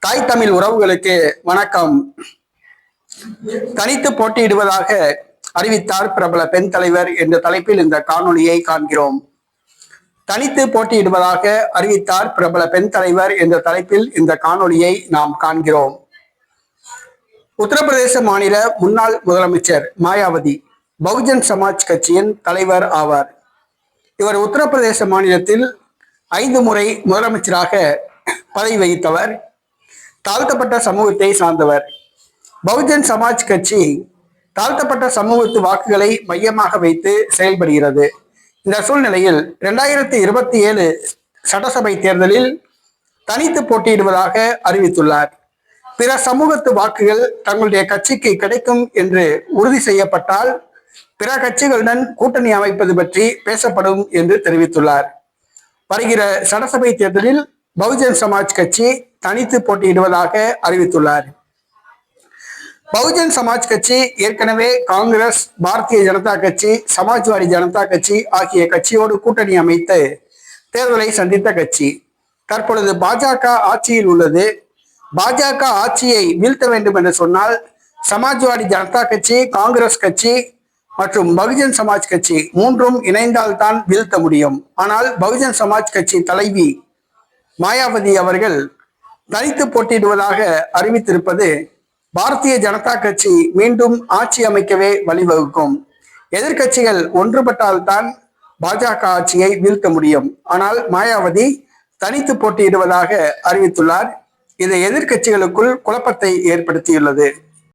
தாய் தமிழ் உறவுகளுக்கு வணக்கம். தனித்து போட்டியிடுவதாக அறிவித்தார் பிரபல பெண் தலைவர் என்ற தலைப்பில் இந்த காணொலியை காண்கிறோம். தனித்து போட்டியிடுவதாக அறிவித்தார் பிரபல பெண் தலைவர் என்ற தலைப்பில் இந்த காணொலியை நாம் காண்கிறோம். உத்தரப்பிரதேச மாநில முன்னாள் முதலமைச்சர் மாயாவதி பகுஜன் சமாஜ் கட்சியின் தலைவர் ஆவார். இவர் உத்தரப்பிரதேச மாநிலத்தில் 5 முறை முதலமைச்சராக பதவி வகித்தவர். தாழ்த்தப்பட்ட சமூகத்தை சார்ந்தவர். பகுஜன் சமாஜ் கட்சி தாழ்த்தப்பட்ட சமூகத்து வாக்குகளை மையமாக வைத்து செயல்படுகிறது. இந்த சூழ்நிலையில் 2027 சட்டசபை தேர்தலில் தனித்து போட்டியிடுவதாக அறிவித்துள்ளார். பிற சமூகத்து வாக்குகள் தங்களுடைய கட்சிக்கு கிடைக்கும் என்று உறுதி செய்யப்பட்டால் பிற கட்சிகளுடன் கூட்டணி அமைப்பது பற்றி பேசப்படும் என்று தெரிவித்துள்ளார். வருகிற சட்டசபை தேர்தலில் பகுஜன் சமாஜ் கட்சி தனித்து போட்டியிடுவதாக அறிவித்துள்ளார். பகுஜன் சமாஜ் கட்சி ஏற்கனவே காங்கிரஸ், பாரதிய ஜனதா கட்சி, சமாஜ்வாடி ஜனதா கட்சி ஆகிய கட்சியோடு கூட்டணி அமைத்து தேர்தலை சந்தித்த கட்சி. தற்பொழுது பாஜக ஆட்சியில் உள்ளது. பாஜக ஆட்சியை வீழ்த்த வேண்டும் என்று சொன்னால் சமாஜ்வாடி ஜனதா கட்சி, காங்கிரஸ் கட்சி மற்றும் பகுஜன் சமாஜ் கட்சி மூன்றும் இணைந்தால்தான் வீழ்த்த முடியும். ஆனால் பகுஜன் சமாஜ் கட்சி தலைவி மாயாவதி அவர்கள் தனித்து போட்டியிடுவதாக அறிவித்திருப்பது பாரதிய ஜனதா கட்சி மீண்டும் ஆட்சி அமைக்கவே வழிவகுக்கும். எதிர்கட்சிகள் ஒன்றுபட்டால்தான் பாஜக ஆட்சியை வீழ்த்த முடியும். ஆனால் மாயாவதி தனித்து போட்டியிடுவதாக அறிவித்துள்ளார். இது எதிர்கட்சிகளுக்குள் குழப்பத்தை ஏற்படுத்தியுள்ளது.